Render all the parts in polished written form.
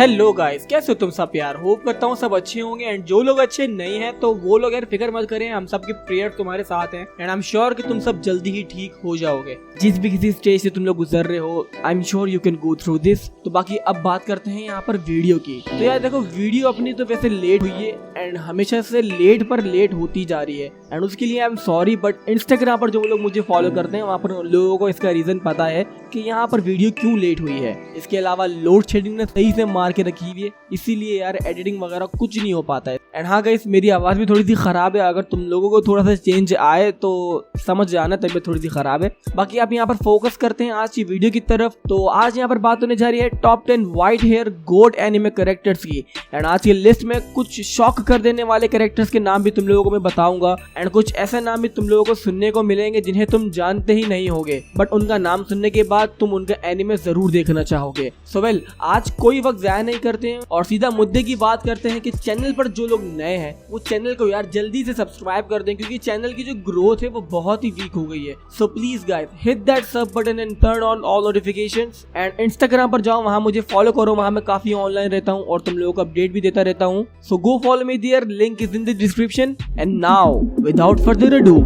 Hello guys, कैसे हो तुम सब यार। होप करता हूँ सब अच्छे होंगे एंड जो लोग अच्छे नहीं हैं तो वो लोग यार फिक्र मत करें, हम सब की प्रेयर तुम्हारे साथ हैं एंड आई एम श्योर कि तुम सब जल्दी ही ठीक हो जाओगे। जिस भी किसी स्टेज से तुम लोग गुजर रहे हो, I am sure you can go through this. तो बाकी अब बात करते हैं यहाँ पर वीडियो की। तो यार देखो, वीडियो अपनी तो वैसे लेट हुई है एंड हमेशा से लेट पर लेट होती जा रही है एंड उसके लिए I am sorry. But Instagram पर जो लोग मुझे फॉलो करते हैं वहाँ पर लोगों को इसका रीजन पता है कि यहाँ पर वीडियो क्यों लेट हुई है। इसके अलावा लोड शेडिंग ने सही से मार के रखी हुई है, इसीलिए यार एडिटिंग वगैरह कुछ नहीं हो पाता है। एंड हाँ गाइस, मेरी आवाज भी थोड़ी सी खराब है, अगर तुम लोगों को थोड़ा सा चेंज आए तो समझ जाना, तबीयत थोड़ी सी खराब है। बाकी आप यहाँ पर फोकस करते हैं आज की वीडियो की तरफ। तो आज यहाँ पर बात होने जा रही है टॉप 10 व्हाइट हेयर गोट एनिमे कैरेक्टर्स की। एंड आज की लिस्ट में कुछ शॉक कर देने वाले कैरेक्टर्स के नाम भी तुम लोगों को मैं बताऊंगा एंड कुछ ऐसे नाम भी तुम लोगों को सुनने को मिलेंगे जिन्हें तुम जानते ही नहीं होगे, बट उनका नाम सुनने के बाद तुम उनका एनिमे जरूर देखना चाहोगे। सो वेल, आज कोई वक्त जाया नहीं करते हैं और सीधा मुद्दे की बात करते हैं कि चैनल पर जो लोग नए हैं वो चैनल को यार जल्दी से सब्सक्राइब कर दें, क्योंकि चैनल की जो ग्रोथ है वो बहुत ही वीक हो गई है। So please guys, hit that sub button and turn on all notifications. And Instagram पर जाओ, वहां मुझे फॉलो करो, वहां मैं काफी ऑनलाइन रहता हूं और तुम लोगों को अपडेट भी देता रहता हूं। So go follow me there, link is in the description. And now without further ado,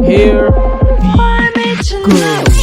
here we go.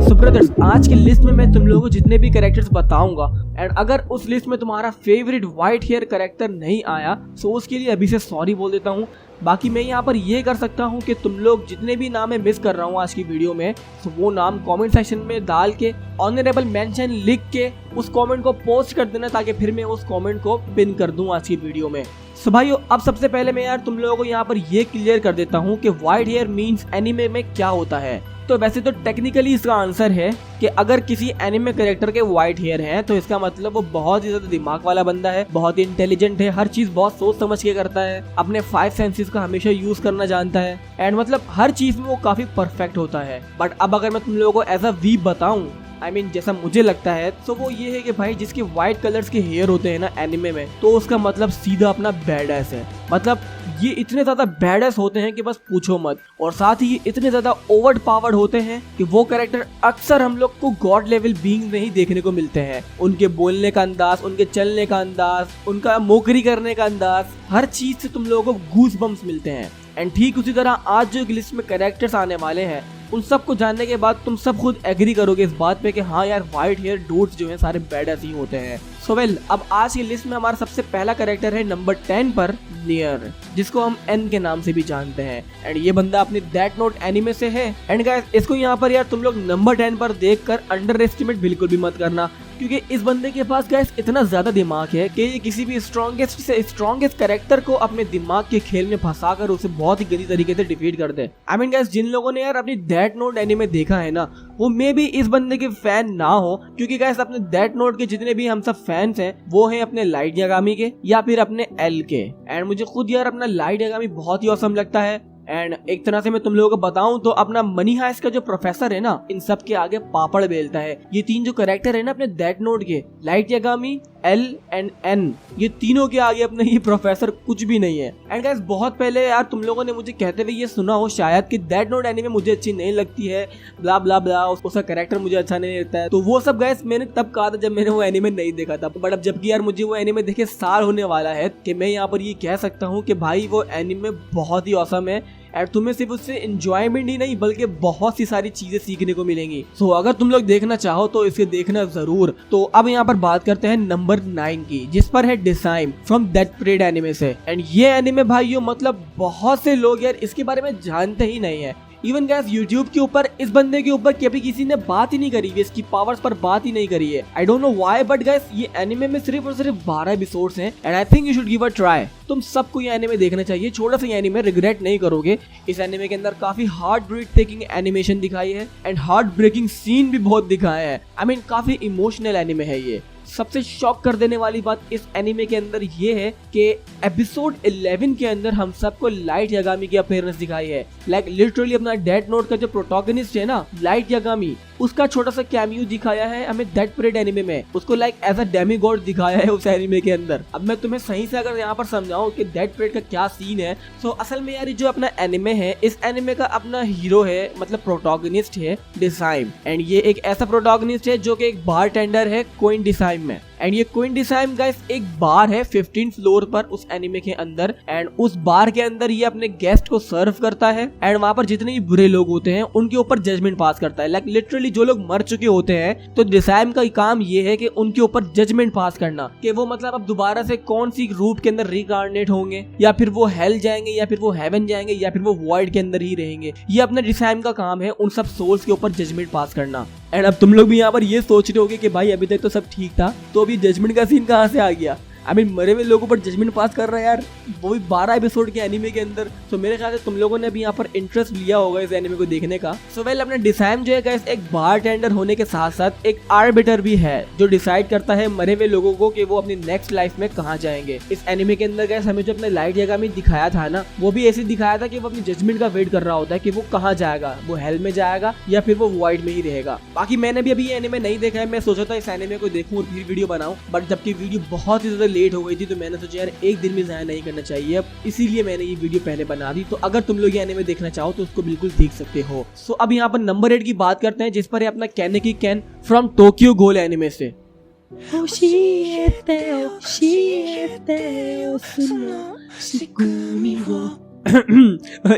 So brothers, आज की लिस्ट में मैं तुम लोगों को जितने भी कैरेक्टर्स बताऊंगा एंड अगर उस लिस्ट में तुम्हारा फेवरेट व्हाइट हेयर कैरेक्टर नहीं आया तो उसके लिए अभी से सॉरी बोल देता हूँ। बाकी मैं यहाँ पर ये कर सकता हूँ कि तुम लोग जितने भी नाम मैं मिस कर रहा हूँ आज की वीडियो में, तो वो नाम कमेंट सेक्शन में डाल के ऑनरेबल मेंशन लिख के उस कमेंट को पोस्ट कर देना, ताकि फिर मैं उस कमेंट को पिन कर दूँ आज की वीडियो में। सो भाइयों, अब सबसे पहले मैं यार तुम लोगों को यहाँ पर ये क्लियर कर देता हूँ कि व्हाइट हेयर मीन्स एनिमे में क्या होता है। तो वैसे तो टेक्निकली इसका आंसर है कि अगर किसी एनिमे कैरेक्टर के व्हाइट हेयर हैं तो इसका मतलब वो बहुत ही ज्यादा दिमाग वाला बंदा है, बहुत ही इंटेलिजेंट है, हर चीज बहुत सोच समझ के करता है, अपने 5 सेंसेस का हमेशा यूज करना जानता है एंड मतलब हर चीज में वो काफी परफेक्ट होता है। बट अब अगर मैं तुम लोगों को एज अ वीक बताऊं, आई मीन जैसा मुझे लगता है, तो वो ये है कि भाई जिसके व्हाइट कलर्स के हेयर होते हैं ना एनिमे में, तो उसका मतलब सीधा अपना बैडएस है। मतलब ये इतने ज्यादा बैडएस होते हैं कि बस पूछो मत, और साथ ही ये इतने ज्यादा ओवर पावर्ड होते हैं कि वो कैरेक्टर अक्सर हम लोग को गॉड लेवल बीइंग में ही देखने को मिलते हैं। उनके बोलने का अंदाज, उनके चलने का अंदाज, उनका मोकरी करने का अंदाज, हर चीज से तुम लोगों को गूज बम्स मिलते हैं। एंड ठीक उसी तरह आज जो लिस्ट में कैरेक्टर्स आने वाले हैं उन सब को जानने के बाद तुम सब खुद एग्री करोगे इस बात पे कि हाँ यार, व्हाइट हेयर डूड्स जो हैं सारे बैडएस ही होते हैं। सो वेल, अब आज की लिस्ट में हमारा सबसे पहला कैरेक्टर है नंबर 10 पर नियर, जिसको हम एन के नाम से भी जानते हैं एंड ये बंदा अपनी डेथ नोट एनिमे से है। एंड गाइस, इसको यहाँ पर यार तुम लोग नंबर 10 पर देखकर अंडर एस्टिमेट बिल्कुल भी मत करना, क्योंकि इस बंदे के पास गाइस इतना ज्यादा दिमाग है कि ये किसी भी स्ट्रॉन्गेस्ट से स्ट्रॉन्गेस्ट कैरेक्टर को अपने दिमाग के खेल में फंसाकर उसे बहुत ही गंदी तरीके से डिफीट कर दे। आई मीन गाइस, जिन लोगों ने यार अपनी डेथ नोट एनिमे देखा है ना, वो मे भी इस बंदे के फैन ना हो, क्योंकि गाइस अपने डेथ नोट के जितने भी हम सब फैंस हैं वो हैं अपने लाइट यागामी के या फिर अपने एल के। एंड मुझे खुद यार अपना लाइट यागामी बहुत ही औसम लगता है। एंड एक तरह से मैं तुम लोगों को बताऊं तो अपना मनी हाइस्ट का जो प्रोफेसर है ना, इन सब के आगे पापड़ बेलता है। ये तीन जो कैरेक्टर है ना अपने डेथ नोट के, Light Yagami, L and N, ये तीनों के आगे अपने ये प्रोफेसर कुछ भी नहीं है। एंड गाइस, बहुत पहले यार तुम लोगों ने मुझे कहते हुए ये सुना हो शायद कि डेथ नोट एनीमे मुझे अच्छी नहीं लगती है, ब्ला ब्ला ब्ला, उसका कैरेक्टर मुझे अच्छा नहीं लगता है। तो वो सब गाइस मैंने तब कहा था जब मैंने वो एनीमे नहीं देखा था। बट अब जबकि यार मुझे वो एनीमे देखे साल होने वाला है कि मैं यहाँ पर ये कह सकता हूँ कि भाई वो एनीमे बहुत ही औसम है और तुम्हें सिर्फ उससे एंजॉयमेंट ही नहीं बल्कि बहुत सी सारी चीजें सीखने को मिलेंगी। सो अगर तुम लोग देखना चाहो तो इसे देखना जरूर। तो अब यहाँ पर बात करते हैं नंबर 9 की, जिस पर है डिसाइम फ्रॉम डेथ परेड एनिमे से। एंड ये एनिमे भाइयों मतलब बहुत से लोग यार इसके बारे में जानते ही नहीं है। इवन गाइस यूट्यूब के ऊपर इस बंदे के ऊपर कभी किसी ने बात ही नहीं करी है, इसकी पावर्स पर बात ही नहीं करी है। I don't know why, but guys ये एनिमे में सिर्फ और सिर्फ 12 एपिसोड्स हैं and I think you should give a try. तुम सबको ये एनिमे देखना चाहिए, छोटा सा ये एनिमे, रिग्रेट नहीं करोगे। इस एनिमे के अंदर काफी हार्ट ब्रेक टेकिंग एनिमेशन दिखाई है एंड हार्ट ब्रेकिंग सीन भी बहुत दिखाए हैं। आई मीन काफी इमोशनल एनिमे है ये। सबसे शॉक कर देने वाली बात इस एनिमे के अंदर ये है कि एपिसोड 11 के अंदर हम सबको लाइट यागामी की अपीयरेंस दिखाई है। लाइक लिटरली अपना डेथ नोट का जो प्रोटोगनिस्ट है ना, लाइट यागामी, उसका छोटा सा कैमियो दिखाया है हमें डेड प्रेड एनिमे में, उसको लाइक एज अ डेमीगॉड दिखाया है उस एनिमे के अंदर। अब मैं तुम्हें सही से अगर यहाँ पर समझाऊं कि डेड प्रेड का क्या सीन है, तो असल में यार जो अपना एनिमे है, इस एनिमे का अपना हीरो है, मतलब प्रोटोगनिस्ट है डिसाइम, एंड ये एक ऐसा प्रोटोगनिस्ट है जो कि एक बारटेंडर है क्वीन डिसाइम में। एंड ये क्वीन डिसाइम गाइस एक बार है 15th फ्लोर पर उस एनिमे के अंदर, एंड उस बार के अंदर ये अपने गेस्ट को सर्व करता है, एंड वहां पर जितने भी बुरे लोग होते हैं उनके ऊपर जजमेंट पास करता है। लाइक लिटरली जो लोग मर चुके होते हैं, तो डिसाइम का काम ये है कि उनके ऊपर जजमेंट पास करना, कि वो मतलब अब दोबारा से कौन सी रूप के अंदर रिकार्नेट होंगे, या फिर वो हेल जाएंगे, या फिर वो हेवन जाएंगे, या फिर वो वॉइड के अंदर ही रहेंगे। ये अपने डिसाइम का काम है उन सब सोल्स के ऊपर जजमेंट पास करना। एंड अब तुम लोग भी यहाँ पर ये सोच रहे होगे कि भाई अभी तक तो सब ठीक था, तो अभी जजमेंट का सीन कहाँ से आ गया? मरे हुए लोगों पर जजमेंट पास कर रहा है यार, वो भी 12 एपिसोड के एनिमे के अंदर। तो मेरे ख्याल से तुम लोगों ने भी यहाँ पर इंटरेस्ट लिया होगा इस एनिमे को देखने का। सो वेल, अपने डिसाइम जो है गाइस एक बारटेंडर होने के साथ साथ एक आर्बिटर भी है, जो डिसाइड करता है मरे हुए लोगों को कि वो अपनी नेक्स्ट लाइफ में कहाँ जाएंगे। इस एनिमे के अंदर गाइस हमें जो अपने लाइट यागामी दिखाया था ना, वो भी ऐसे दिखाया था कि वो अपनी जजमेंट का वेट कर रहा होता है कि वो कहाँ जाएगा, वो हेल में जाएगा या फिर वो वॉइड में ही रहेगा। बाकी मैंने भी अभी ये एनिमे नहीं देखा है, मैं सोचा था इस एनिमे को देखूं और फिर वीडियो बनाऊं, बट जबकि वीडियो बहुत ही ज्यादा लेट हो गई थी, तो मैंने सोचा यार एक दिन भी ज़ाया नहीं करना चाहिए अब, इसीलिए मैंने ये वीडियो पहले बना दी। तो अगर तुम लोग ये एनिमे देखना चाहो तो उसको बिल्कुल देख सकते हो। सो अब यहाँ पर नंबर 8 की बात करते हैं, जिस पर है अपना कैनेकी can from Tokyo Ghoul anime से।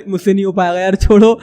मुझसे नहीं हो पाएगा यार, छोड़ो।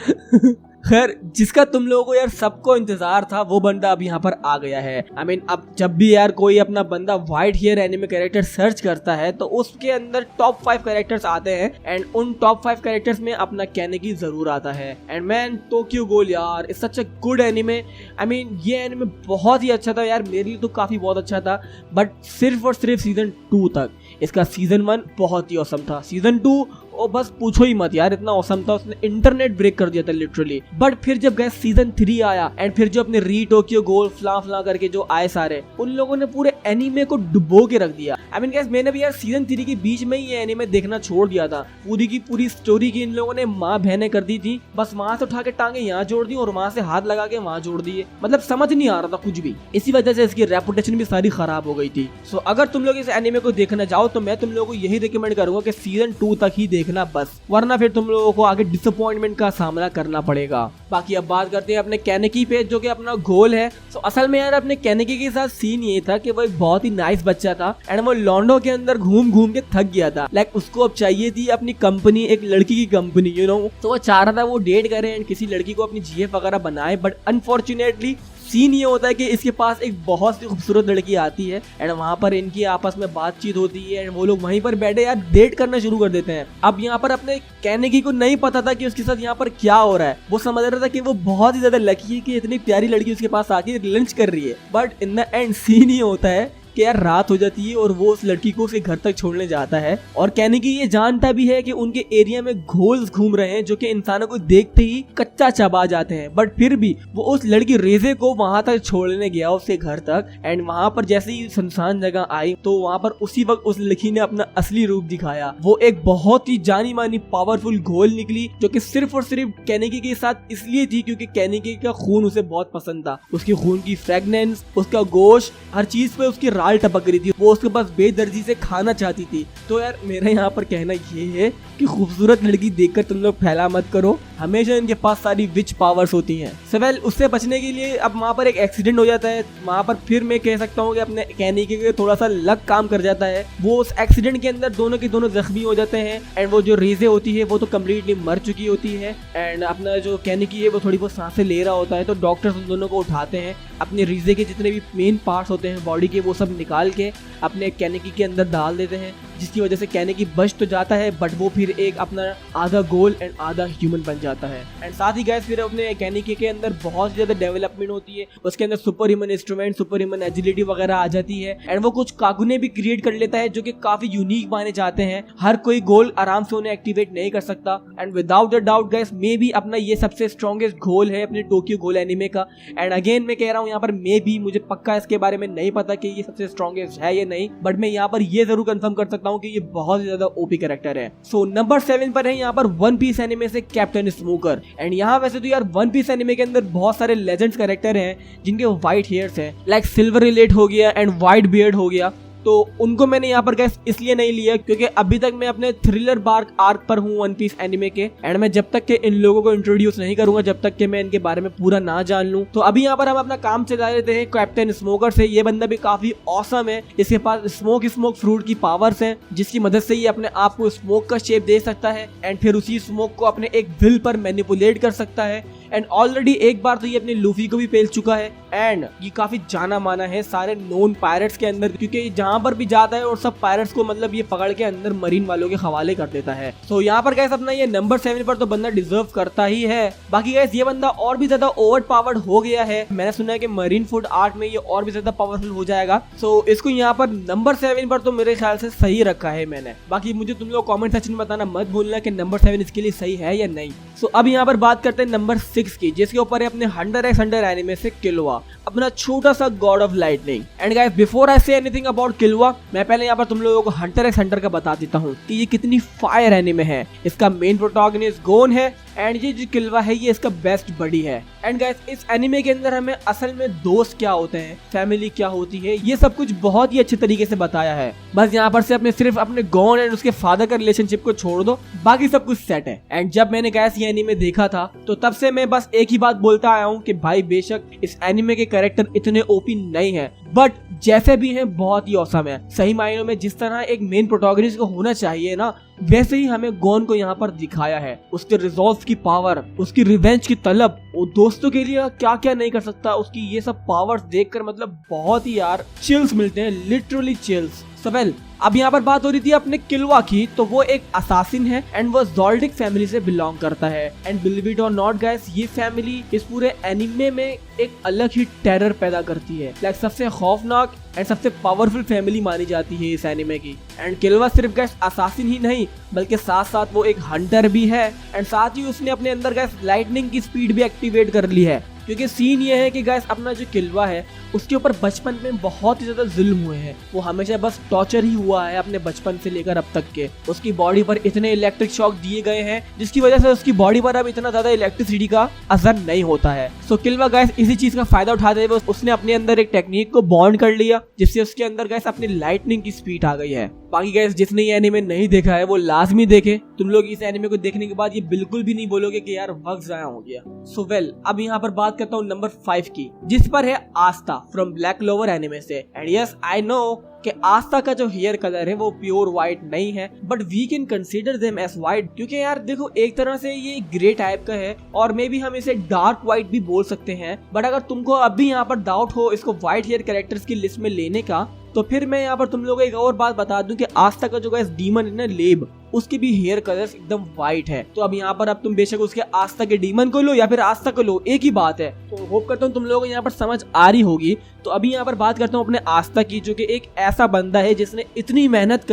खैर, जिसका तुम लोगों को यार सबको इंतजार था, वो बंदा अब यहाँ पर आ गया है। अब जब भी यार कोई अपना बंदा white hair anime character search करता है, तो उसके अंदर टॉप 5 कैरेक्टर्स आते हैं, एंड उन टॉप 5 कैरेक्टर्स में अपना कैनेकी जरूर आता है। एंड मैन, टोक्यो गहोल यार is such a good anime. ये एनिमे बहुत ही अच्छा था यार, मेरे लिए तो काफी बहुत अच्छा था, बट सिर्फ और सिर्फ सीजन 2 तक। इसका सीजन 1 बहुत ही औसम था, सीजन 2 ओ बस पूछो ही मत यार, इतना औसम था, उसने इंटरनेट ब्रेक कर दिया था लिटरली। बट फिर जब गए सीजन 3 आया, एंड फिर जो अपने री टोक्यो गहोल फ्ला करके जो आए सारे, उन लोगों ने पूरे एनीमे को डुबो के रख दिया। गाइस मैंने भी यार सीजन 3 के बीच में ही ये एनीमे देखना छोड़ दिया था। पूरी की पूरी स्टोरी की इन लोगों ने माँ बहने कर दी थी, बस वहां से उठा के टांगे यहाँ जोड़ दी और वहां से हाथ लगा के वहां जोड़ दिए, मतलब समझ नहीं आ रहा था कुछ भी। इसी वजह से इसकी रेपुटेशन भी सारी खराब हो गई थी। सो अगर तुम लोग इस एनीमे को देखना चाहो, तो मैं तुम लोगों को यही रिकमेंड करूंगा कि सीजन 2 तक ही देखना बस, वरना फिर तुम लोगों को आगे डिसअपॉइंटमेंट का सामना करना पड़ेगा। बाकी अब बात करते हैं अपने कैनेकी पे, जो कि अपना गोल है। तो असल में यार अपने कैनेकी के साथ सीन ये था कि वो एक बहुत ही नाइस बच्चा था, एंड वो लॉन्डो के अंदर घूम घूम के थक गया था। लाइक उसको अब चाहिए थी अपनी कंपनी, एक लड़की की कंपनी, यू नो। तो वो चाह रहा था वो डेट करे एंड किसी लड़की को अपनी जीएफ वगैरह बनाए, बट अनफॉर्चुनेटली सीन ये होता है कि इसके पास एक बहुत ही खूबसूरत लड़की आती है, एंड वहां पर इनकी आपस में बातचीत होती है, एंड वो लोग वहीं पर बैठे यार डेट करना शुरू कर देते हैं। अब यहाँ पर अपने कैनेकी को नहीं पता था कि उसके साथ यहाँ पर क्या हो रहा है। वो समझ रहा था कि वो बहुत ही ज्यादा लकी है कि इतनी प्यारी लड़की उसके पास आके लंच कर रही है, but in the end scene ये होता है कि यार रात हो जाती है और वो उस लड़की को उसे घर तक छोड़ने जाता है, और कैनेकी ये जानता भी है कि उनके एरिया में घोल्स घूम रहे हैं जो कि इंसानों को देखते ही कच्चा चबा जाते हैं, बट फिर भी वो उस लड़की रेजे को वहां तक छोड़ने गया उसके घर तक। एंड वहां पर जैसे ही सुनसान जगह आई, तो वहां पर उसी वक्त उस लड़की ने अपना असली रूप दिखाया। वो एक बहुत ही जानी मानी पावरफुल घोल निकली, जो कि सिर्फ और सिर्फ कैनेकी के साथ इसलिए थी क्योंकि कैनेकी का खून उसे बहुत पसंद था। उसके खून की फ्रेगनेंस, उसका गोश्त, हर चीज पे उसकी टपक रही थी, वो उसके पास बेदर्दी से खाना चाहती थी। तो यार मेरा यहाँ पर कहना ये है कि खूबसूरत लड़की देखकर तुम लोग फैला मत करो, हमेशा इनके पास सारी विच पावर्स होती हैं। सवेल उससे बचने के लिए अब वहाँ पर एक एक्सीडेंट हो जाता है, वहाँ पर फिर मैं कह सकता हूँ कि अपने कैनेकी के थोड़ा सा लक काम कर जाता है। वो उस एक्सीडेंट के अंदर दोनों के दोनों जख्मी हो जाते हैं, एंड वो जो रेजे होती है वो तो कम्प्लीटली मर चुकी होती है, एंड अपना जो कैनेकी है वो थोड़ी बहुत सांसें ले रहा होता है। तो डॉक्टर्स उन दोनों को उठाते हैं, अपने रेजे के जितने भी मेन पार्ट्स होते हैं बॉडी के, वो सब निकाल के अपने कैनेकी के अंदर डाल देते हैं, जिसकी वजह से कैनेकी बच तो जाता है, बट वो फिर एक अपना आधा गोल एंड आधा ह्यूमन बन जाता है। एंड साथ ही गाइस फिर अपने कैनेकी के अंदर बहुत ज्यादा डेवलपमेंट होती है, उसके अंदर super human instrument, super human agility वगैरह आ जाती है, एंड वो कुछ कागुने भी क्रिएट कर लेता है जो कि काफी यूनिक माने जाते हैं। हर कोई गोल आराम से उन्हें एक्टिवेट नहीं कर सकता, and without a doubt guys मे भी अपना ये सबसे स्ट्रॉन्गेस्ट गोल है अपने टोक्यो गहोल एनिमे का। एंड अगेन मैं कह रहा हूँ यहाँ पर मे भी, मुझे पक्का इसके बारे में नहीं पता कि ये सबसे स्ट्रॉन्गेस्ट है या नहीं, बट मैं यहाँ पर ये जरूर कंफर्म कर सकता सकता हूँ कि ये बहुत ज्यादा ओपी कैरेक्टर है। सो नंबर 7 पर है यहाँ पर वन पीस एनिमे से कैप्टन स्मोकर। एंड यहाँ वैसे तो यार वन पीस एनिमे के अंदर बहुत सारे लेजेंड्स कैरेक्टर हैं जिनके व्हाइट हेयर्स हैं, लाइक सिल्वर रिलेट हो गया एंड व्हाइट बियर्ड हो गया। तो उनको मैंने यहाँ पर गैस इसलिए नहीं लिया क्योंकि अभी तक मैं अपने थ्रिलर बार्क आर्क पर हूँ वन पीस एनिमे के, एंड मैं जब तक के इन लोगों को इंट्रोड्यूस नहीं करूंगा, जब तक के मैं इनके बारे में पूरा ना जान लूं। तो अभी यहाँ पर हम अपना काम चला लेते हैं कैप्टन स्मोकर से। ये बंदा भी काफी ऑसम है, इसके पास स्मोक फ्रूट की पावर्स हैं जिसकी मदद से ये अपने आप को स्मोक का शेप दे सकता है एंड फिर उसी स्मोक को अपने एक विल पर मैनिपुलेट कर सकता है। एंड ऑलरेडी एक बार तो ये अपने लूफी को भी पेल चुका है एंड ये काफी जाना माना है सारे नोन पायरेट्स के अंदर, क्योंकि जहां पर भी जाता है और सब पायरेट्स को मतलब ये पकड़ के अंदर मरीन वालों के हवाले कर देता है। तो यहाँ पर गैस अपना ये नंबर 7 पर तो बंदा डिजर्व करता ही है। बाकी गैस ये बंदा और भी ज्यादा ओवर पावर्ड हो गया है, मैंने सुना है कि मरीन फूड आर्ट में ये और भी ज्यादा पावरफुल हो जाएगा। सो इसको यहाँ पर नंबर 7 पर तो मेरे ख्याल से सही रखा है मैंने। बाकी मुझे तुम लोग कॉमेंट सेक्शन में बताना मत भूलना कि नंबर 7 इसके लिए सही है या नहीं। सो अब यहाँ पर बात करते हैं नंबर 6 की, जिसके ऊपर है अपने हंटर एक्स हंटर एनिमे से किलवा, अपना छोटा सा God of lightning. And guys before I say anything about किलवा, मैं पहले यहाँ पर तुम लोगों को हंटर एक्स हंटर का बता देता हूँ कि ये कितनी फायर एनिमे है। इसका मेन प्रोटैगनिस्ट गोन है एंड ये जो किलवा है ये इसका बेस्ट बडी है। एंड गाइस इस एनिमे के अंदर हमें असल में दोस्त क्या होते हैं, फैमिली क्या होती है, ये सब कुछ बहुत ही अच्छे तरीके से बताया है। बस यहाँ पर से सिर्फ अपने गोन एंड उसके फादर का रिलेशनशिप को छोड़ दो, बाकी सब कुछ सेट है। एंड जब मैंने गाइस ये एनिमे देखा था तो तब से मैं बस एक ही बात बोलता आया हूँ कि भाई बेशक इस एनिमे के कैरेक्टर इतने ओपी नहीं है, बट जैसे भी हैं बहुत ही औसम है। सही मायनों में जिस तरह एक मेन प्रोटैगनिस्ट को होना चाहिए ना, वैसे ही हमें गोन को यहाँ पर दिखाया है। उसके रिजॉल्व की पावर, उसकी रिवेंज की तलब, वो दोस्तों के लिए क्या क्या नहीं कर सकता, उसकी ये सब पावर्स देखकर मतलब बहुत ही यार चिल्स मिलते हैं, लिटरली चिल्स। सो वेल अब यहाँ पर बात हो रही थी अपने किलवा की, तो वो एक असासिन है एंड वो ज़ोल्डिक फैमिली से बिलोंग करता है। एंड बिलीव इट और नॉट गाइस, ये फैमिली इस पूरे एनिमे में एक अलग ही टेरर पैदा करती है। लाइक सबसे खौफनाक एंड सबसे पावरफुल फैमिली मानी जाती है इस एनिमे की। एंड किलवा सिर्फ गाइस असासिन ही नहीं बल्कि साथ साथ वो एक हंटर भी है एंड साथ ही उसने अपने अंदर गाइस लाइटनिंग की स्पीड भी एक्टिवेट कर ली है। क्योंकि सीन ये है कि गाइस अपना जो किलवा है उसके ऊपर बचपन में बहुत ही ज्यादा जुल्म हुए हैं, वो हमेशा बस टॉर्चर ही हुआ है अपने बचपन से लेकर अब तक के। उसकी बॉडी पर इतने इलेक्ट्रिक शॉक दिए गए हैं जिसकी वजह से उसकी बॉडी पर अब इतना ज्यादा इलेक्ट्रिसिटी का असर नहीं होता है। सो किलवा गाइस इसी चीज का फायदा उठाते हुए उसने अपने अंदर एक टेक्निक को बॉन्ड कर लिया जिससे उसके अंदर गाइस अपनी लाइटनिंग की स्पीड आ गई है। बाकी गाइस जिसने ये एनिमे नहीं देखा है वो लाजमी देखे। तुम लोग इस एनिमे को देखने के बाद ये बिल्कुल भी नहीं बोलोगे कि यार वक्त जाया हो गया। सो वेल अब यहाँ पर बात करता हूँ नंबर 5 की, जिस पर है आस्था फ्रॉम ब्लैक क्लोवर एनिमे से। एंड यस आई नो कि आस्था का जो हेयर कलर है वो प्योर व्हाइट नहीं है, but we can consider them as white, क्योंकि यार देखो एक तरह से ये ग्रे टाइप का है और मे बी हम इसे डार्क व्हाइट भी बोल सकते हैं। बट अगर तुमको अभी यहाँ पर डाउट हो इसको व्हाइट हेयर कैरेक्टर्स की लिस्ट में लेने का, तो फिर मैं यहाँ पर तुम लोगों को एक और बात बता दूं कि आस्था का जो गाइस डीमन है ना लेब, उसकी भी हेयर कलर्स एकदम व्हाइट है। तो अब यहाँ पर अब तुम बेशक उसके आस्था के डीमन को लो या फिर आस्था को लो, एक ही बात है। तो होप करता हूँ तुम लोगों को यहाँ पर समझ आ रही होगी। तो अभी यहाँ पर बात करता हूँ अपने आस्था की, जो कि एक ऐसा बंदा है जिसने इतनी मेहनत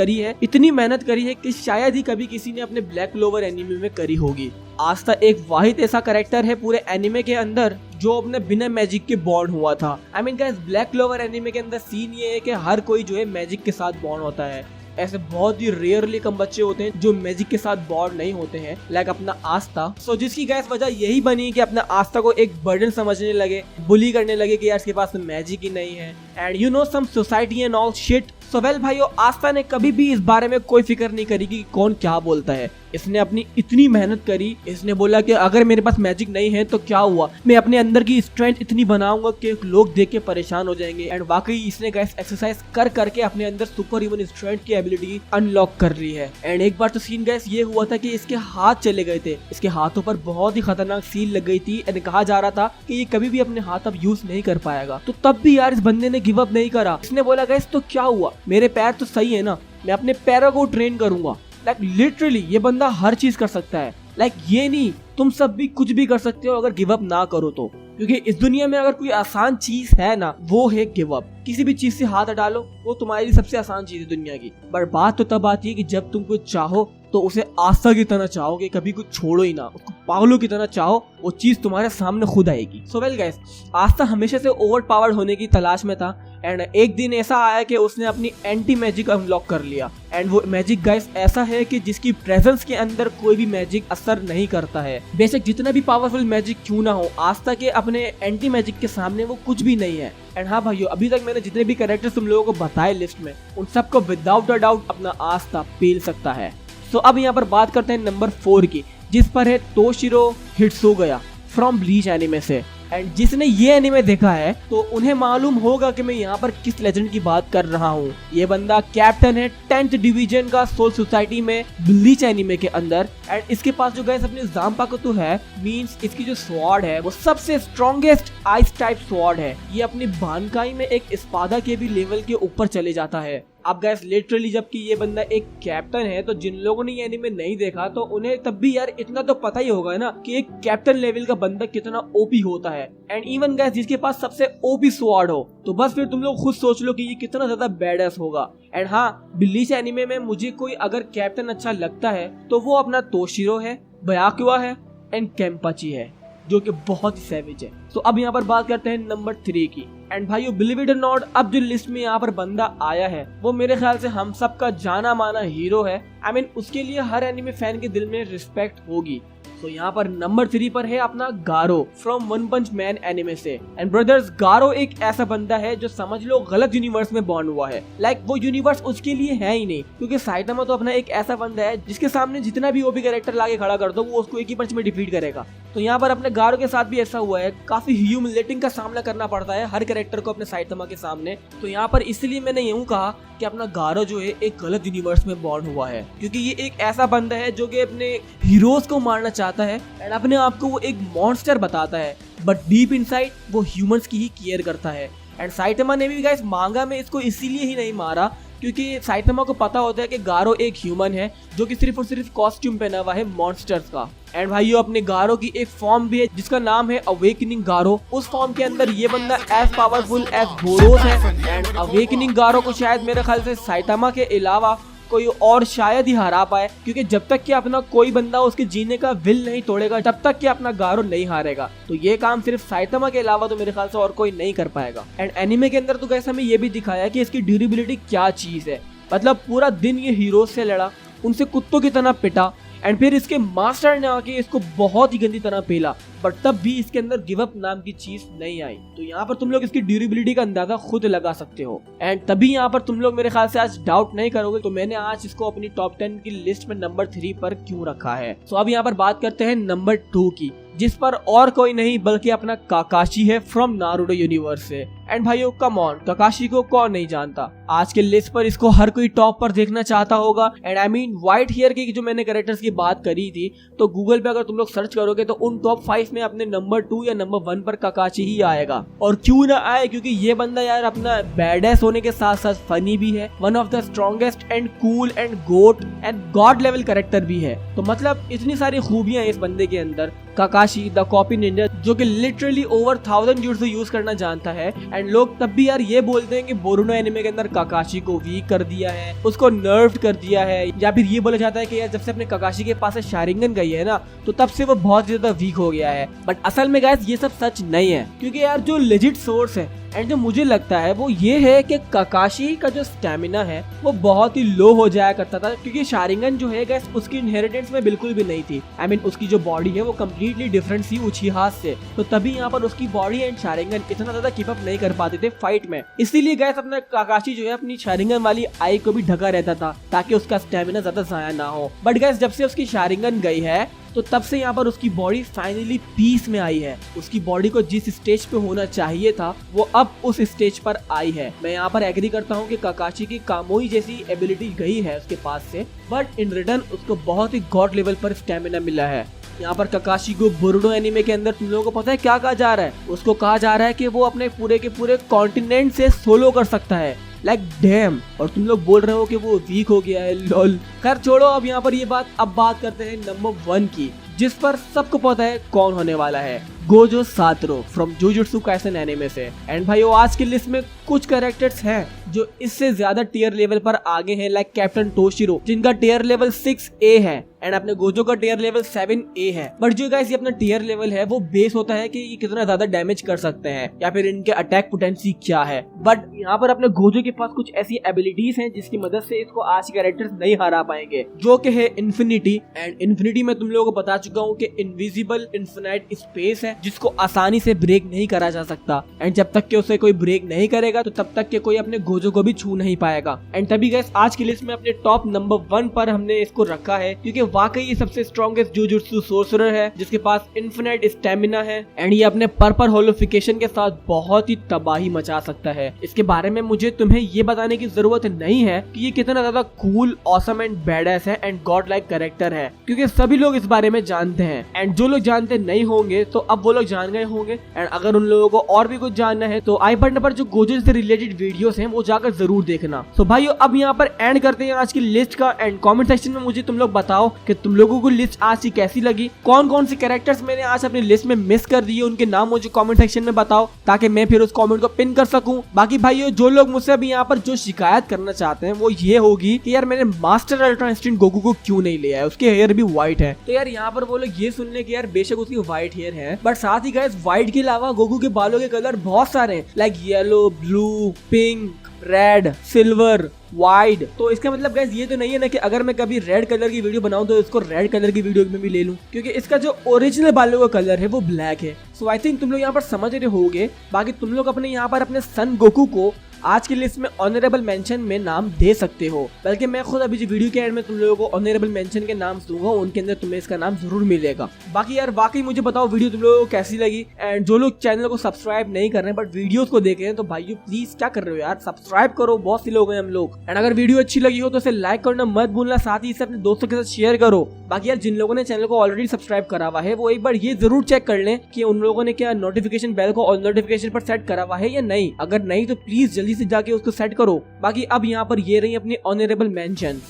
करी है कि शायद ही कभी किसी ने अपने ब्लैक क्लोवर एनिमे में करी होगी। आस्था एक वाहिद ऐसा कैरेक्टर है पूरे एनिमे के अंदर जो अपने बिना मैजिक के बॉन्ड हुआ था। I mean guys black clover anime के अंदर सीन ये है कि हर कोई जो है मैजिक के साथ बॉन्ड होता है। ऐसे बहुत ही रेयरली कम बच्चे होते हैं जो मैजिक के साथ बॉन्ड नहीं होते हैं, लाइक अपना आस्था। सो जिसकी गाइस वजह यही बनी कि अपना आस्था को एक बर्डन समझने लगे, बुली करने लगे कि यार इसके पास मैजिक ही नहीं है and you know some society and all shit. So well भाइयों, आस्था ने कभी भी इस बारे में कोई फिक्र नहीं करी कि कौन क्या बोलता है। इसने अपनी इतनी मेहनत करी, इसने बोला कि अगर मेरे पास मैजिक नहीं है तो क्या हुआ, मैं अपने अंदर की स्ट्रेंथ इतनी बनाऊंगा कि लोग देख के परेशान हो जाएंगे। एंड वाकई इसने गाइस एक्सरसाइज कर करके अपने अंदर सुपर ह्यूमन स्ट्रेंथ की एबिलिटी अनलॉक कर ली है। एंड एक बार तो सीन गाइस ये हुआ था कि इसके हाथ चले गए थे, इसके हाथों पर बहुत ही खतरनाक सील लग गई थी एंड कहा जा रहा था कि ये कभी भी अपने हाथ अब यूज नहीं कर पाएगा। तो तब भी यार इस बंदे ने गिव अप नहीं करा। इसने बोला गाइस तो क्या हुआ, मेरे पैर तो सही है ना, मैं अपने पैरों को ट्रेन करूंगा। लाइक लिटरली ये बंदा हर चीज कर सकता है। लाइक ये नहीं, तुम सब भी कुछ भी कर सकते हो अगर गिव अप ना करो तो। क्योंकि इस दुनिया में अगर कोई आसान चीज है ना, वो है गिव अप। किसी भी चीज से हाथ हटा लो, वो तुम्हारी सबसे आसान चीज है दुनिया की। पर बात तो तब आती है कि जब तुम कुछ चाहो तो उसे आस्था की तरह चाहोगे, कभी कुछ छोड़ो ही ना, उसको पागलों की तरह चाहो, वो चीज तुम्हारे सामने खुद आएगी। सो वेल गाइस, आस्था हमेशा से ओवर पावर्ड होने की तलाश में था एंड एक दिन ऐसा आया कि उसने अपनी एंटी मैजिक अनलॉक कर लिया। एंड वो मैजिक गाइस ऐसा है कि जिसकी प्रेजेंस के अंदर कोई भी मैजिक असर नहीं करता है। बेशक जितना भी पावरफुल मैजिक क्यों ना हो, आज तक ये अपने एंटी मैजिक के सामने वो कुछ भी नहीं है। एंड हाँ भाइयों, अभी तक मैंने जितने भी कैरेक्टर्स तुम लोगों को बताए लिस्ट में, उन सबको विदाउट अ डाउट अपना आस्था पेल सकता है। सो अब यहाँ पर बात करते हैं नंबर 4 की, जिस पर है तोशिरो हित्सुगया फ्रॉम ब्लीच एनिमे से। एंड जिसने ये एनिमे देखा है तो उन्हें मालूम होगा कि मैं यहाँ पर किस लेजेंड की बात कर रहा हूँ। ये बंदा कैप्टन है 10th डिवीजन का सोल सोसाइटी में ब्लीच एनिमे के अंदर। एंड इसके पास जो गाइस अपनी जांपाकुतो है, मींस इसकी जो स्वॉर्ड है वो सबसे स्ट्रॉन्गेस्ट आइस टाइप स्वॉर्ड है। ये अपनी बानकाई में एक स्पादा के भी लेवल के ऊपर चले जाता है। अब गाइस लिटरली जबकि ये बंदा एक कैप्टन है, तो जिन लोगों ने ये एनीमे नहीं देखा तो उन्हें तब भी यार इतना तो पता ही होगा ना कि एक कैप्टन लेवल का बंदा कितना ओपी होता है। एंड इवन गाइस जिसके पास सबसे ओपी स्वॉर्ड हो, तो बस फिर तुम लोग खुद सोच लो कि ये कितना ज्यादा बैडएस होगा। एंड हाँ, ब्लीच एनीमे में मुझे कोई अगर कैप्टन अच्छा लगता है तो वो अपना तोशिरो है, बयाकुआ है एंड केम्पाची है, जो कि बहुत ही सैवेज है। तो अब यहाँ पर बात करते हैं नंबर 3 की। एंड भाइयों बिलीव इट और नॉट, अब जो लिस्ट में यहाँ पर बंदा आया है वो मेरे ख्याल से हम सब का जाना माना हीरो है। आई मीन उसके लिए हर एनिमे फैन के दिल में रिस्पेक्ट होगी। तो यहाँ पर नंबर 3 पर है अपना Garou from One Punch Man anime से। एंड ब्रदर्स, गारो एक ऐसा बंदा है जो समझ लो गलत यूनिवर्स में बॉर्न हुआ है। लाइक वो यूनिवर्स उसके लिए है ही नहीं, क्योंकि साइतामा तो अपना एक ऐसा बंदा है जिसके सामने जितना भी ओपी कैरेक्टर लाके खड़ा कर दो वो उसको एक ही पंच में डिफीट करेगा। तो यहाँ पर अपने गारो के साथ भी ऐसा हुआ है, काफी ह्यूमिलेटिंग का सामना करना पड़ता है हर कैरेक्टर को अपने साइतामा के सामने। तो यहाँ पर इसलिए मैंने यूं कहा कि अपना गारो जो है एक गलत यूनिवर्स में बॉर्न हुआ है, क्योंकि ये एक ऐसा बंदा है जो कि अपने हीरोज को मारना चाहता है एंड अपने आप को वो एक मॉन्स्टर बताता है, बट डीप इनसाइड वो ह्यूमंस की ही केयर करता है। एंड साइतामा ने भी गाइस मांगा में इसको इसीलिए ही नहीं मारा क्योंकि साइतामा को पता होता है कि गारो एक ह्यूमन है जो कि सिर्फ और सिर्फ कॉस्ट्यूम पहना हुआ है मॉन्स्टर्स का। एंड भाइयों अपने गारो की एक फॉर्म भी है जिसका नाम है अवेकनिंग गारो। उस फॉर्म के अंदर ये बंदा एज पावरफुल एज बोरोस है। एंड अवेकनिंग गारो को शायद मेरे ख्याल से साइतामा के अलावा कोई और शायद ही हरा पाए, क्योंकि जब तक कि अपना कोई बंदा उसके जीने का विल नहीं तोड़ेगा तब तक कि अपना गारो नहीं हारेगा। तो ये काम सिर्फ साइतामा के अलावा तो मेरे ख्याल से और कोई नहीं कर पाएगा। एंड एनीमे के अंदर तो गाइस हमें ये भी दिखाया कि इसकी ड्यूरेबिलिटी क्या चीज है। मतलब पूरा दिन ये हीरोज से लड़ा, उनसे कुत्तों की तरह पिटा एंड फिर इसके मास्टर ने आके इसको बहुत ही गंदी तरह पेला, बट तब भी इसके अंदर गिव अप नाम की चीज नहीं आई। तो यहाँ पर तुम लोग इसकी ड्यूरेबिलिटी का अंदाजा खुद लगा सकते हो। एंड तभी यहाँ पर तुम लोग मेरे ख्याल से आज डाउट नहीं करोगे तो मैंने आज इसको अपनी टॉप 10 की लिस्ट में नंबर 3 पर क्यों रखा है। तो अब यहाँ पर बात करते हैं नंबर 2 की, जिस पर और कोई नहीं बल्कि अपना काकाशी है फ्रॉम नारुतो यूनिवर्स से। एंड भाइयों कम ऑन, काकाशी को कौन नहीं जानता। आज के लिस्ट पर इसको हर कोई टॉप पर देखना चाहता होगा। And I mean white hair की जो मैंने कैरेक्टर्स की बात करी थी, तो गूगल पे अगर तुम लोग सर्च करोगे तो उन टॉप 5 में अपने नंबर 2 या नंबर 1 पर काकाशी ही आएगा। और क्यों ना आए, क्योंकि ये बंदा यार अपना बैडएस होने के साथ साथ फनी भी है, one of the strongest and cool and GOAT and god level character भी है। तो मतलब इतनी सारी खूबियां इस बंदे के अंदर। काकाशी द कॉपी निंजा जो कि लिटरली ओवर 1000 जुट्सु यूज करना जानता है। एंड लोग तब भी यार ये बोलते हैं कि बोरुनो एनिमे के अंदर काकाशी को वीक कर दिया है, उसको नर्व कर दिया है, या फिर ये बोला जाता है कि यार जब से अपने काकाशी के पास शारिंगन गई है ना तो तब से वो बहुत ज्यादा वीक हो गया है। बट असल में गाइस ये सब सच नहीं है, क्योंकि यार जो लेजिट सोर्स है एंड जो मुझे लगता है वो ये है कि काकाशी का जो स्टेमिना है वो बहुत ही लो हो जाया करता था, क्योंकि शारिंगन जो है गाइस उसकी इनहेरिटेंस में बिल्कुल भी नहीं थी। आई मीन उसकी जो बॉडी है वो कम्प्लीटली डिफरेंट थी उचिहा से, तो तभी यहाँ पर उसकी बॉडी एंड शारिंगन इतना ज्यादा कीप अप नहीं कर पाते थे फाइट में। इसीलिए गाइस अपना काकाशी जो है अपनी शारिंगन वाली आई को भी ढका रहता था ताकि उसका स्टेमिना ज्यादा जाया ना हो। बट गाइस जब से उसकी शारिंगन गई है तो तब से यहाँ पर उसकी बॉडी फाइनली पीस में आई है। उसकी बॉडी को जिस स्टेज पे होना चाहिए था वो अब उस स्टेज पर आई है। मैं यहाँ पर एग्री करता हूँ कि काकाशी की कामोई जैसी एबिलिटी गई है उसके पास से, बट इन रिटर्न उसको बहुत ही गॉड लेवल पर स्टेमिना मिला है। यहाँ पर काकाशी को बोरुडो एनीमे के अंदर तुम लोगों को पता है क्या कहा जा रहा है? उसको कहा जा रहा है कि वो अपने पूरे के पूरे कॉन्टिनेंट से सोलो कर सकता है। लाइक डैम, और तुम लोग बोल रहे हो कि वो वीक हो गया है, लॉल। खैर छोड़ो अब यहाँ पर ये बात। अब बात करते हैं नंबर 1 की, जिस पर सबको पता है कौन होने वाला है, Gojo Satoru from Jujutsu Kaisen anime से। एंड भाइयों आज की लिस्ट में कुछ कैरेक्टर्स हैं जो इससे ज्यादा टियर लेवल पर आगे हैं, लाइक कैप्टन तोशिरो जिनका टियर लेवल 6A है। एंड अपने गोजो का टियर लेवल 7A है। बट जो गाइस ये अपना टियर लेवल है वो बेस होता है कि ये कितना ज्यादा डैमेज कर सकते हैं या फिर इनके अटैक पोटेंसी क्या है। बट यहाँ पर अपने गोजो के पास कुछ ऐसी एबिलिटीज हैं जिसकी मदद से इसको आज कैरेक्टर्स नहीं हरा पाएंगे, जो कि है इन्फिनिटी। एंड इन्फिनिटी में तुम लोगों को बता चुका हूँ कि इनविजिबल इन्फिनाइट स्पेस है जिसको आसानी से ब्रेक नहीं करा जा सकता। एंड जब तक कि उसे कोई ब्रेक नहीं करेगा तो तब तक के कोई अपने गोजो को भी छू नहीं पाएगा। एंड तभी गाइस आज की लिस्ट में अपने टॉप नंबर 1 पर हमने इसको रखा है क्योंकि वाकई ये सबसे स्ट्रॉन्गेस्ट जुजुत्सु सोर्सरर है जिसके पास इन्फिनाइट स्टेमिना है एंड ये अपने पर्पल होलोफिकेशन के साथ बहुत ही तबाही मचा सकता है। इसके बारे में मुझे तुम्हें ये बताने की जरूरत नहीं है कि ये कितना ज्यादा कूल, ऑसम एंड बैडएस है एंड गॉड लाइक कैरेक्टर है, क्योंकि सभी लोग इस बारे में जानते हैं। एंड जो लोग जानते नहीं होंगे तो अब वो लोग जान गए होंगे। एंड अगर उन लोगों को और भी कुछ जानना है तो आई बटन पर जो गोजो से रिलेटेड वीडियोस हैं वो जाकर जरूर देखना। तो भाइयों अब यहाँ पर एंड करते हैं आज की लिस्ट का। एंड कमेंट सेक्शन में मुझे तुम लोग बताओ कि तुम लोगों को लिस्ट आज की कैसी लगी, कौन कौन से कैरेक्टर्स मैंने आज अपनी लिस्ट में मिस कर दिए उनके नाम मुझे कमेंट सेक्शन में बताओ ताकि मैं फिर उस कमेंट को पिन कर सकूं। बाकी भाइयों जो लोग मुझसे अभी यहाँ पर जो शिकायत करना चाहते हैं वो ये होगी कि यार मैंने मास्टर अल्ट्रा इंस्टेंट गोकू को क्यों नहीं लिया है, उसके हेयर भी व्हाइट है। तो यार यहाँ पर वो लोग ये सुन ले कि यार बेशक उसकी व्हाइट हेयर है बट साथ ही गाइस व्हाइट के अलावा गोकू के बालों के कलर बहुत सारे हैं, like yellow, blue, pink, red, silver, wide. तो इसका मतलब गाइस ये तो नहीं है ना कि अगर मैं कभी रेड कलर की वीडियो बनाऊं तो इसको रेड कलर की वीडियो में भी ले लूं, क्योंकि इसका जो ओरिजिनल बालों का कलर है वो ब्लैक है। सो आई थिंक तुम लोग यहाँ पर समझ रहे होगे। बाकी तुम लोग अपने यहाँ पर अपने सन गोकू को आज की लिस्ट में ऑनरेबल मेंशन में नाम दे सकते हो, बल्कि मैं खुद अभी जो वीडियो के एंड में तुम लोगों को ऑनरेबल मेंशन के नाम दूंगा उनके अंदर तुम्हें इसका नाम जरूर मिलेगा। बाकी यार वाकई मुझे बताओ वीडियो तुम लोगों को कैसी लगी। एंड जो लोग चैनल को सब्सक्राइब नहीं कर रहे हैं बट वीडियोस को देख रहे हैं तो भाइयों प्लीज क्या कर रहे हो यार, सब्सक्राइब करो, बहुत सी लोग हैं हम लोग। एंड अगर वीडियो अच्छी लगी हो तो इसे लाइक करना मत भूलना, साथ ही इसे अपने दोस्तों के साथ शेयर करो। बाकी यार जिन लोगों ने चैनल को ऑलरेडी सब्सक्राइब करा हुआ है वो एक बार ये जरूर चेक कर लें कि उन लोगों ने क्या नोटिफिकेशन बेल को ऑल नोटिफिकेशन पर सेट करा हुआ है या नहीं। अगर नहीं तो प्लीज जल्दी से जाके उसको सेट करो। बाकी अब यहाँ पर ये रही अपनी ऑनरेबल मेंशन।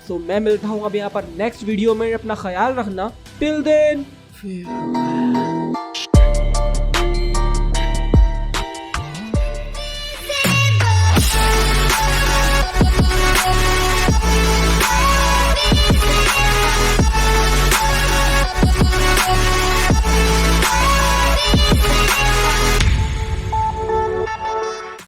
सो मैं मिलता हूँ अब यहाँ पर नेक्स्ट वीडियो में, अपना ख्याल रखना। Till then